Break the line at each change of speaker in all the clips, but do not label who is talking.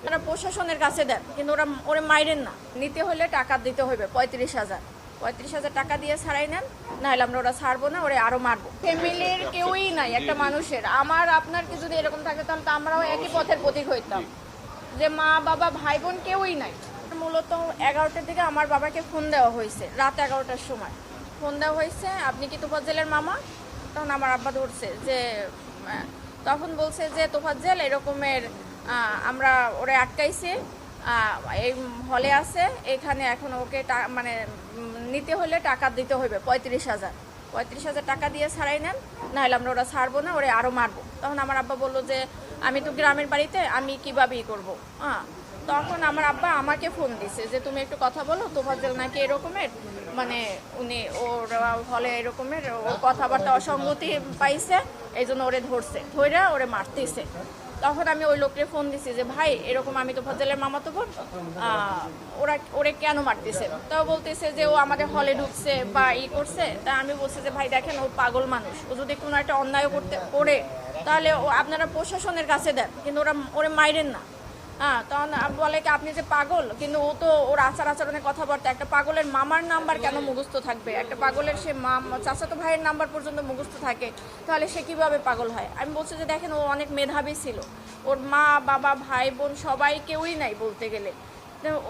ওরা প্রশাসনের কাছে দেন, কিন্তু ওরা মাইরেন না। নিতে হলে টাকা দিতে হবে 35,000 টাকা দিয়ে ছাড়াই নেন, নাহলে আমরা ওরা ছাড়বো না, ওরা আরো মারবো। ফ্যামিলির কেউই নাই একটা মানুষের। আমার আপনার কি যদি এরকম থাকে তাহলে তো আমরাও একই পথের প্রতীক হইতাম, যে মা বাবা ভাই বোন কেউই নাই। মূলত 11টার দিকে আমার বাবাকে ফোন দেওয়া হয়েছে, রাত 11টার সময় ফোন দেওয়া হয়েছে, আপনি কি তোফাজ্জেলের মামা? তখন আমার আব্বা ধরছে যে, তখন বলছে যে তোফাজ্জেল এরকমের আমরা ওরা আটকাইছে, এই হলে আছে, এখানে এখন ওকে মানে নিতে হলে টাকা দিতে হবে 35,000 টাকা দিয়ে ছাড়াই নেন, নাহলে আমরা ওরা ছাড়বো না, ওরা আরো মারবো। তখন আমার আব্বা বললো যে আমি তো গ্রামের বাড়িতে, আমি কিভাবে করবো। তখন আমার আব্বা আমাকে ফোন দিছে যে তুমি একটু কথা বলো, তোফাজ্জেল নাকি এরকমের মানে উনি ওর হলে এরকমের ওর কথাবার্তা অসঙ্গতি পাইছে, এই জন্য ওরে ধরছে, ধইরা ওরে মারতেছে। তখন আমি ওই লোককে ফোন দিছি যে ভাই এরকম আমি তোফাজ্জেলের মামাতো বোন, ওরে কেন মারতেছে? তাও বলতেছে যে ও আমাদের হলে ঢুকছে বা করছে। তা আমি বলছি যে ভাই দেখেন ও পাগল মানুষ, ও যদি কোনো একটা অন্যায় করে তাহলে আপনারা প্রশাসনের কাছে দেন, কিন্তু ওরা মাইরেন না। তখন বলে কি আপনি যে পাগল, কিন্তু ও তো ওর আচরণের কথাবার্তা, একটা পাগলের মামার নাম্বার কেন মুখস্থ থাকবে? একটা পাগলের সে চাচাতো ভাইয়ের নাম্বার পর্যন্ত মুখস্থ থাকে, তাহলে সে কিভাবে পাগল হয়? আমি বলছি যে দেখেন ও অনেক মেধাবী ছিল, ওর মা বাবা ভাই বোন সবাই কেউই নাই বলতে গেলে।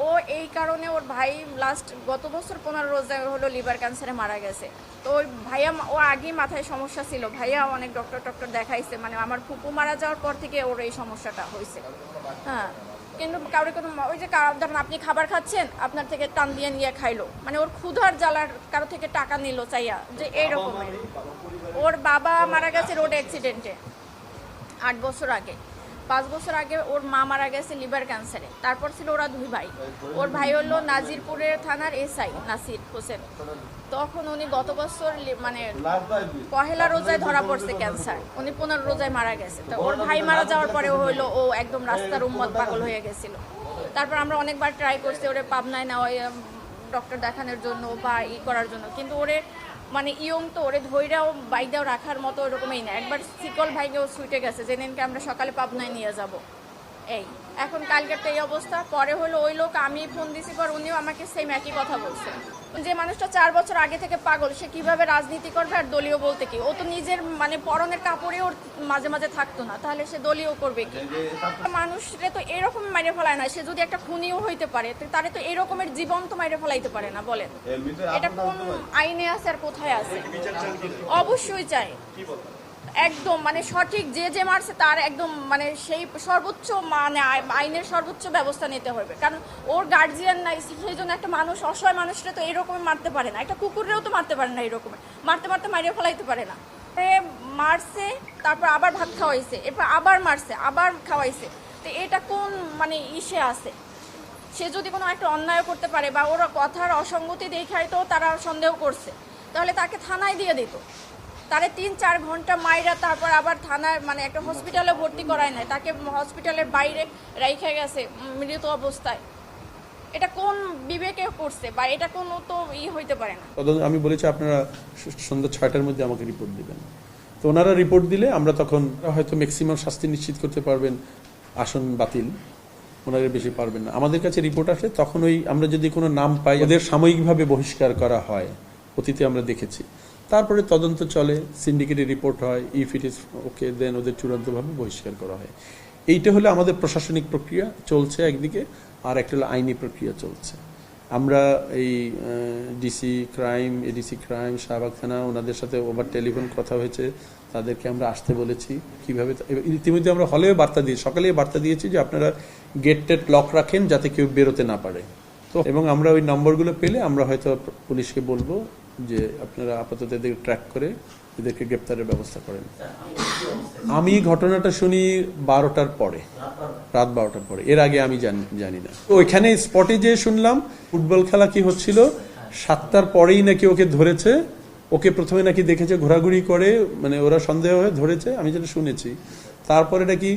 ও এই কারণে ওর ভাই গত বছর 15 রোজ হলো লিভার ক্যান্সারে মারা গেছে। তো ওই ভাইয়া ও আগেই মাথায় সমস্যা ছিল, ভাইয়া অনেক ডক্টর দেখাইছে, মানে আমার ফুপু মারা যাওয়ার পর থেকে ওর এই সমস্যাটা হয়েছে। কিন্তু কারো কোনো ওই যে ধরেন আপনি খাবার খাচ্ছেন, আপনার থেকে টান দিয়ে নিয়ে খাইলো, মানে ওর ক্ষুধার জ্বালার কারো থেকে টাকা নিল চাইয়া, যে এইরকমের। ওর বাবা মারা গেছে রোড অ্যাক্সিডেন্টে 8 বছর আগে, 5 বছর আগে ওর মা মারা গেছে লিভার ক্যান্সারে। তারপর ছিল ওরা 2 ভাই, ওর ভাই হলো নাজিরপুরের থানার এসআই নাসির হোসেন। তখন উনি গত বছর মানে পহেলা রোজায় ধরা পড়ছে ক্যান্সার, উনি 15 রোজায় মারা গেছে। তো ওর ভাই মারা যাওয়ার পরে হইলো ও একদম রাস্তার উম্মত পাগল হয়ে গেছিল। তারপর আমরা অনেকবার ট্রাই করছি ওরে পাবনায় নেওয়া ডক্টর দেখানোর জন্য বা করার জন্য, কিন্তু ওরে মানে ইয়ং তো, ওরে ধৈর্যাও বাইকটাও রাখার মতো ওরকমই না। একবার সিকল ভাইকেও ছুটে গেছে, যেদিনকে আমরা সকালে পাবনায় নিয়ে যাব। এই এখন কালকের তো এই অবস্থা। পরে হলো ওই লোক, আমি ফোন দিছি পর উনিও আমাকে সেম একই কথা বলছে, যে মানুষটা 4 বছর আগে থেকে পাগল, সে কিভাবে রাজনীতি করবে আর দলীয় বলতে কি? ও তো নিজের মানে পরনের কাপড়ে ওর মাঝে মাঝে থাকতো না, তাহলে সে দলীয় করবে কি? মানুষরে তো এরকম মাইরে ফেলায় না, সে যদি একটা খুনিও হইতে পারে তারে তো এরকমের জীবন তো মাইরে ফেলাইতে পারে না। বলেন এটা কোন আইনে আছে আর কোথায় আছে? অবশ্যই চাই একদম মানে সঠিক, যে মারছে তার একদম মানে সেই সর্বোচ্চ মানে আইনের সর্বোচ্চ ব্যবস্থা নিতে হবে, কারণ ওর গার্জিয়ান নাই, সেই জন্য একটা মানুষ অসহায় মানুষরা তো এরকম মারতে পারে না, একটা কুকুরেও তো মারতে পারে না, এরকম মারতে মারিয়ে ফেলাইতে পারে না। মারছে, তারপর আবার ভাত খাওয়াইছে, এরপর আবার মারছে, আবার খাওয়াইছে। তো এটা কোন মানে ইসে আছে? সে যদি কোনো একটা অন্যায় করতে পারে বা ওরা কথার অসঙ্গতি দেখাই তো তারা সন্দেহ করছে, তাহলে তাকে থানায় দিয়ে দিত। তারে 3-4 ঘন্টা মাইরা তারপর আবার থানায় মানে একটা হসপিটালে ভর্তি করায় নাই, তাকে হসপিটালের বাইরে রাইখা গেছে মৃত অবস্থায়। এটা কোন বিবেকে করছে বা এটা কোন তো হইতে পারে না।
আমি বলেছি আপনারা সন্ধ্যা 6টার মধ্যে আমাকে রিপোর্ট দিবেন। তো ওনারা রিপোর্ট দিলে আমরা তখন হয়তো ম্যাক্সিমাম শাস্তি নিশ্চিত করতে পারবেন, আসন বাতিল, ওনারা বেশি পারবেন না। আমাদের কাছে রিপোর্ট আসলে তখন ওই আমরা যদি কোনো নাম পাই, ওদের সাময়িকভাবে বহিষ্কার করা হয়, অতীতে আমরা দেখেছি। তারপরে তদন্ত চলে, সিন্ডিকেটের রিপোর্ট হয়, ইফ ইট ইজ ওকে দেন ওদের চূড়ান্তভাবে বহিষ্কার করা হয়। এইটা হলো আমাদের প্রশাসনিক প্রক্রিয়া চলছে একদিকে, আর একটা হলো আইনি প্রক্রিয়া চলছে। আমরা এই DC crime, ADC crime, Shahbag থানা, ওনাদের সাথে ওভার টেলিফোন কথা হয়েছে, তাদেরকে আমরা আসতে বলেছি। কিভাবে ইতিমধ্যে আমরা হলেও বার্তা দিয়ে সকালে বার্তা দিয়েছি যে আপনারা গেট লক রাখেন যাতে কেউ বেরোতে না পারে। তো এবং আমরা ওই নম্বরগুলো পেলে আমরা হয়তো পুলিশকে বলবো যে আপনারা আপাতত এদের ট্র্যাক করে এদেরকে গ্রেপ্তারের ব্যবস্থা করেন। আমি ঘটনাটা শুনি 12টার পরে, রাত 12টার পরে, এর আগে আমি জানি না। ওইখানে স্পটে যে শুনলাম ফুটবল খেলা কি হচ্ছিল, 7টার পরেই নাকি ওকে ধরেছে। ওকে প্রথমে নাকি দেখেছে ঘোরাঘুরি করে, মানে ওরা সন্দেহ হয়ে ধরেছে, আমি যেটা শুনেছি। তারপরে নাকি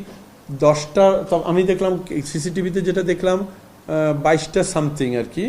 10টা, আমি দেখলাম সিসিটিভিতে যেটা দেখলাম 22টা সামথিং আর কি,